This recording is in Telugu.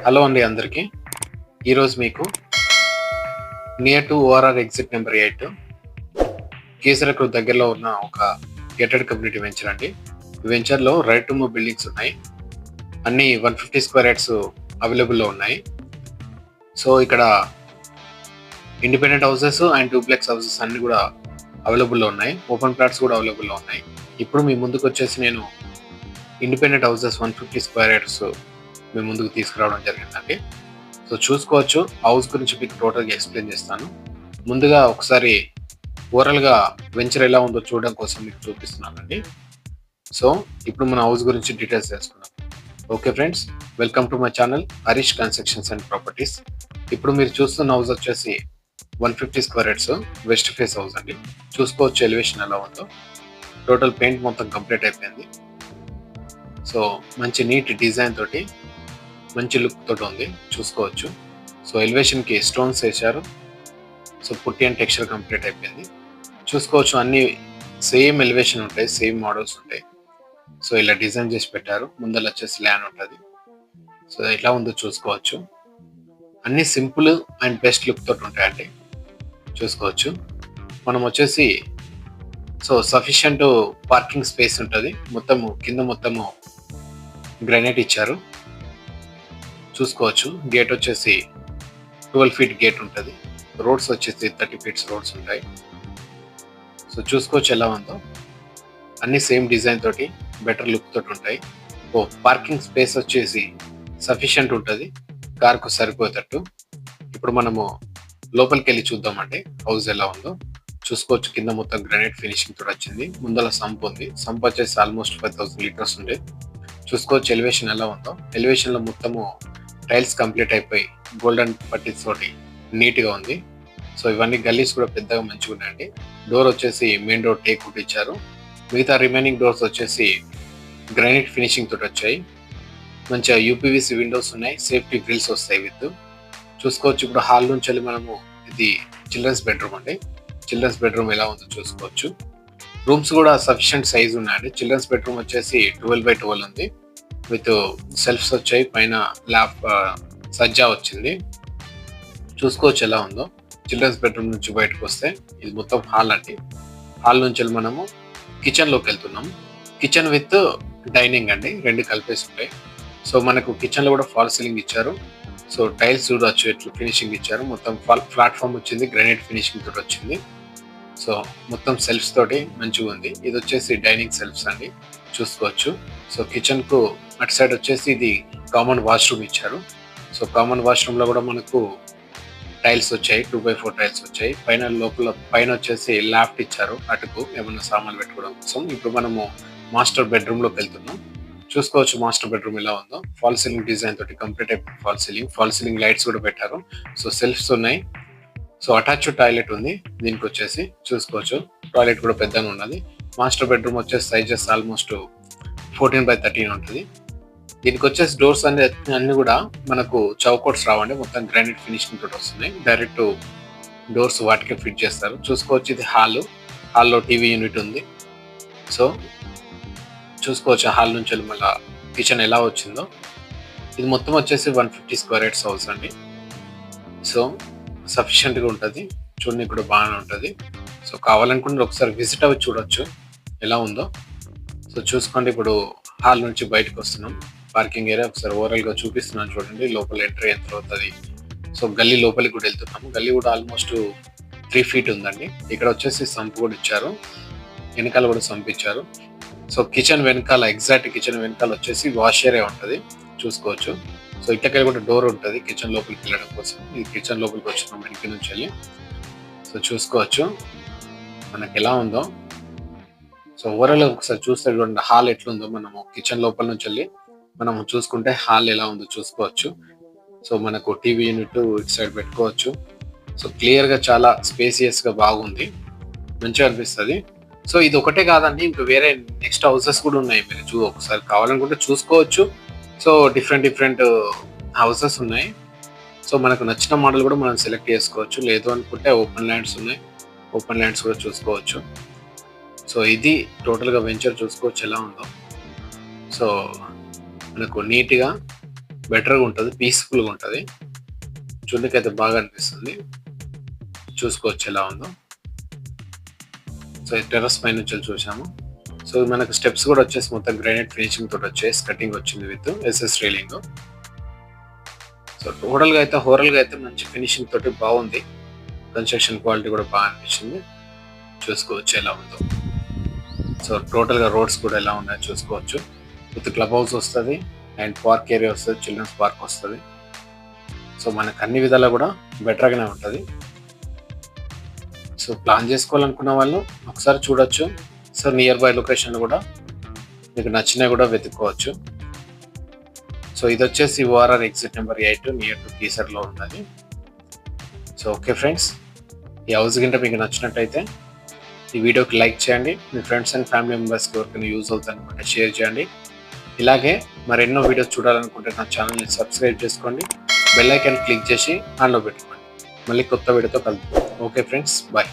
హలో అండి అందరికీ. ఈరోజు మీకు near to ORR exit number 8 కీసరకు దగ్గరలో ఉన్న ఒక గేటెడ్ కమ్యూనిటీ వెంచర్ అండి. ఈ వెంచర్లో రైట్ టు మూవ్ బిల్డింగ్స్ ఉన్నాయి. అన్ని 150 స్క్వేర్ యార్డ్స్ అవైలబుల్లో ఉన్నాయి. సో ఇక్కడ independent houses and duplex houses అన్ని కూడా అవైలబుల్లో ఉన్నాయి. ఓపెన్ ప్లాట్స్ కూడా అవైలబుల్లో ఉన్నాయి. ఇప్పుడు మీ ముందుకు వచ్చేసి నేను ఇండిపెండెంట్ హౌసెస్ 150 స్క్వేర్ యార్డ్స్ మీ ముందుకు తీసుకురావడం జరిగిందండి. సో చూసుకోవచ్చు, హౌస్ గురించి మీకు టోటల్గా ఎక్స్ప్లెయిన్ చేస్తాను. ముందుగా ఒకసారి ఓవరాల్గా వెంచర్ ఎలా ఉందో చూడడం కోసం మీకు చూపిస్తున్నానండి. సో ఇప్పుడు మన హౌస్ గురించి డీటెయిల్స్ తెలుసుకుందాం. Okay friends, welcome to my channel Harish constructions and properties. ఇప్పుడు మీరు చూస్తున్న హౌస్ వచ్చేసి 150 square yards west face house అండి. చూసుకోవచ్చు ఎలివేషన్ ఎలా ఉందో. టోటల్ పెయింట్ మొత్తం కంప్లీట్ అయిపోయింది. సో మంచి నీట్ డిజైన్ తోటి మంచి లుక్ తోటి ఉంది, చూసుకోవచ్చు. సో ఎలివేషన్కి స్టోన్స్ వేశారు. సో పుట్టి అండ్ టెక్స్చర్ కంప్లీట్ అయిపోయింది. చూసుకోవచ్చు, అన్ని సేమ్ ఎలివేషన్ ఉంటాయి, సేమ్ మోడల్స్ ఉంటాయి. సో ఇలా డిజైన్ చేసి పెట్టారు. ముందర వచ్చేసి ల్యాండ్ ఉంటుంది. సో ఎలా ఉందో చూసుకోవచ్చు. అన్ని సింపుల్ అండ్ బెస్ట్ లుక్ తోటి ఉంటాయండి, చూసుకోవచ్చు. మనం వచ్చేసి సో సఫిషియంట్ పార్కింగ్ స్పేస్ ఉంటుంది. మొత్తము కింద మొత్తము గ్రానైట్ ఇచ్చారు, చూసుకోవచ్చు. గేట్ వచ్చేసి 12 ఫీట్ గేట్ ఉంటుంది. రోడ్స్ వచ్చేసి 30 ఫీట్స్ రోడ్స్ ఉంటాయి. సో చూసుకోవచ్చు ఎలా ఉందో. అన్ని సేమ్ డిజైన్ తోటి బెటర్ లుక్ తోటి ఉంటాయి. పార్కింగ్ స్పేస్ వచ్చేసి సఫిషియంట్ ఉంటుంది, కార్కు సరిపోయేటట్టు. ఇప్పుడు మనము లోపలికి వెళ్ళి చూద్దామండి హౌస్ ఎలా ఉందో. చూసుకోవచ్చు, కింద మొత్తం గ్రానైట్ ఫినిషింగ్ తోటి వచ్చింది. ముందర సంప్ ఉంది. సంప్ వచ్చేసి ఆల్మోస్ట్ 5000 లీటర్స్ ఉంది. చూసుకోవచ్చు ఎలివేషన్ ఎలా ఉందో. ఎలివేషన్ లో మొత్తము టైల్స్ కంప్లీట్ అయిపోయి గోల్డెన్ పట్టీస్ తోటి నీట్ గా ఉంది. సో ఇవన్నీ గల్లీస్ కూడా పెద్దగా మంచిగా ఉన్నాయండి. డోర్ వచ్చేసి మెయిన్ డోర్ టేక్ వుడ్ ఇచ్చారు. మిగతా రిమైనింగ్ డోర్స్ వచ్చేసి గ్రానైట్ ఫినిషింగ్ తోటి వచ్చాయి. మంచిగా యూపీవీసీ విండోస్ ఉన్నాయి. సేఫ్టీ గ్రిల్స్ వస్తాయి విత్. చూసుకోవచ్చు, ఇప్పుడు హాల్ నుంచి వెళ్ళి మనము ఇది చిల్డ్రన్స్ బెడ్రూమ్ అండి. చిల్డ్రన్స్ బెడ్రూమ్ ఎలా ఉందో చూసుకోవచ్చు. రూమ్స్ కూడా సఫిషియంట్ సైజ్ ఉన్నాయండి. చిల్డ్రన్స్ బెడ్రూమ్ వచ్చేసి 12x12 ఉంది. విత్ సెల్ఫ్స్ వచ్చాయి. పైన ల్యాప్ సజ్జా వచ్చింది. చూసుకోవచ్చు ఎలా ఉందో. చిల్డ్రన్స్ బెడ్రూమ్ నుంచి బయటకు వస్తే ఇది మొత్తం హాల్ అండి. హాల్ నుంచి మనము కిచెన్ లోకి వెళ్తున్నాం. కిచెన్ విత్ డైనింగ్ అండి, రెండు కలిపేసి ఉంటాయి. సో మనకు కిచెన్ లో కూడా ఫాల్ సీలింగ్ ఇచ్చారు. సో టైల్స్ చూడవచ్చు ఎట్లా ఫినిషింగ్ ఇచ్చారు. మొత్తం ప్లాట్ఫామ్ వచ్చింది, గ్రానైట్ ఫినిషింగ్ తోటి వచ్చింది. సో మొత్తం సెల్ఫ్స్ తోటి మంచిగా ఉంది. ఇది వచ్చేసి డైనింగ్ సెల్ఫ్స్ అండి, చూసుకోవచ్చు. సో కిచెన్ కు అటు సైడ్ వచ్చేసి ఇది కామన్ వాష్రూమ్ ఇచ్చారు. సో కామన్ వాష్రూమ్ లో కూడా మనకు టైల్స్ వచ్చాయి, 2x4 టైల్స్ వచ్చాయి. పైన వచ్చేసి ల్యాఫ్ట్ ఇచ్చారు, అటుకు ఏమన్నా సామాన్లు పెట్టుకోవడం కోసం. ఇప్పుడు మనము మాస్టర్ బెడ్రూమ్ లోకి వెళ్తున్నాం. చూసుకోవచ్చు మాస్టర్ బెడ్రూమ్ ఎలా ఉందో. ఫాల్ సీలింగ్ డిజైన్ తోటి కంప్లీట్ అయిపోయింది. ఫాల్ సీలింగ్ లైట్స్ కూడా పెట్టారు. సో సెల్ఫ్స్ ఉన్నాయి. సో అటాచ్ టాయిలెట్ ఉంది దీనికి వచ్చేసి, చూసుకోవచ్చు. టాయిలెట్ కూడా పెద్దగా ఉన్నది. మాస్టర్ బెడ్రూమ్ వచ్చేసి సైజెస్ ఆల్మోస్ట్ 14x13 ఉంటుంది. దీనికి వచ్చేసి డోర్స్ అన్ని కూడా మనకు చౌకోట్స్ రావండి, మొత్తం గ్రానైట్ ఫినిషింగ్ తోటి వస్తున్నాయి. డైరెక్ట్ డోర్స్ వాటికే ఫిట్ చేస్తారు. చూసుకోవచ్చు, ఇది హాల్లో టీవీ యూనిట్ ఉంది. సో చూసుకోవచ్చు హాల్ నుంచి మళ్ళీ కిచెన్ ఎలా వచ్చిందో. ఇది మొత్తం వచ్చేసి 150 స్క్వేర్ యార్డ్స్ హౌస్ అండి. సో సఫిషియెంట్గా ఉంటుంది, చూడండి కూడా బాగానే ఉంటుంది. సో కావాలనుకుంటే ఒకసారి విజిట్ అవి చూడొచ్చు ఎలా ఉందో. సో చూసుకోండి, ఇప్పుడు హాల్ నుంచి బయటకు వస్తున్నాం. పార్కింగ్ ఏరియా ఒకసారి ఓవరాల్గా చూపిస్తున్నాను చూడండి. లోపల ఎంట్రీ ఎంత అవుతుంది. సో గల్లీ లోపలికి కూడా వెళ్తున్నాము. గల్లీ కూడా ఆల్మోస్ట్ 3 ఫీట్ ఉందండి. ఇక్కడ వచ్చేసి సంప్ కూడా ఇచ్చారు, వెనకాల కూడా సంప్ ఇచ్చారు. సో కిచెన్ వెనకాల, ఎగ్జాక్ట్ కిచెన్ వెనకాల వచ్చేసి వాష్ ఏరియా ఉంటుంది, చూసుకోవచ్చు. సో ఇట్లకెళ్ళి కూడా డోర్ ఉంటుంది కిచెన్ లోపలికి వెళ్ళడం కోసం. ఇది కిచెన్ లోపలికి వచ్చినాం వెనక నుంచి వెళ్ళి. సో చూసుకోవచ్చు మనకి ఎలా ఉందో. సో ఓవరాల్ ఒకసారి చూస్తే చూడండి హాల్ ఎట్లుందో. మనము కిచెన్ లోపల నుంచి వెళ్ళి మనం చూసుకుంటే హాల్ ఎలా ఉందో చూసుకోవచ్చు. సో మనకు టీవీ యూనిట్ ఇటు సైడ్ పెట్టుకోవచ్చు. సో క్లియర్ గా చాలా స్పేసియస్ గా బాగుంది, మంచిగా అనిపిస్తుంది. సో ఇది ఒకటే కాదండి, ఇంకా వేరే నెక్స్ట్ హౌసెస్ కూడా ఉన్నాయి. మీరు ఒకసారి కావాలనుకుంటే చూసుకోవచ్చు. సో డిఫరెంట్ హౌసెస్ ఉన్నాయి. సో మనకు నచ్చిన మోడల్ కూడా మనం సెలెక్ట్ చేసుకోవచ్చు. లేదు అనుకుంటే ఓపెన్ ల్యాండ్స్ ఉన్నాయి, ఓపెన్ ల్యాండ్స్ కూడా చూసుకోవచ్చు. సో ఇది టోటల్గా వెంచర్, చూసుకోవచ్చు ఎలా ఉందో. సో మనకు నీట్గా బెటర్గా ఉంటుంది, పీస్ఫుల్గా ఉంటుంది, చూడకైతే బాగా అనిపిస్తుంది. చూసుకోవచ్చు ఎలా ఉందో. సో టెర్రస్ పై నుంచి చూసాము. సో మనకు స్టెప్స్ కూడా వచ్చేసి మొత్తం గ్రానైట్ ఫినిషింగ్ తోటి వచ్చేసి కటింగ్ వచ్చింది విత్ ఎస్ఎస్ రైలింగ్. సో టోటల్గా అయితే ఓవరాల్గా అయితే మంచి ఫినిషింగ్ తోటి బాగుంది. కన్స్ట్రక్షన్ క్వాలిటీ కూడా బాగా అనిపించింది. చూసుకోవచ్చు ఎలా ఉందో. సో టోటల్గా రోడ్స్ కూడా ఎలా ఉన్నాయో చూసుకోవచ్చు. విత్ క్లబ్ హౌస్ వస్తుంది అండ్ పార్క్ ఏరియా వస్తుంది, చిల్డ్రన్స్ పార్క్ వస్తుంది. సో మనకు అన్ని విధాలా కూడా బెటర్గానే ఉంటుంది. సో ప్లాన్ చేసుకోవాలనుకున్న వాళ్ళు ఒకసారి చూడొచ్చు. సో నియర్ బై లొకేషన్ కూడా మీకు నచ్చినవి కూడా వెతుక్కోవచ్చు. సో ఇది వచ్చేసి ORR exit number 8 near to కీసర్లో ఉన్నది. సో ఓకే ఫ్రెండ్స్, ఈ హౌస్ కింద మీకు నచ్చినట్టయితే ఈ వీడియోకి లైక్ చేయండి. మీ ఫ్రెండ్స్ అండ్ ఫ్యామిలీ మెంబర్స్కి ఎవరికైనా యూజ్ అవుతుంది అనుకుంటే షేర్ చేయండి. ఇలాగే మరెన్నో వీడియోస్ చూడాలనుకుంటే నా ఛానల్ని సబ్స్క్రైబ్ చేసుకోండి. బెల్ ఐకాన్ క్లిక్ చేసి ఆన్లో పెట్టుకోండి. మళ్ళీ కొత్త వీడియోతో కలుద్దాం. Okay friends, bye.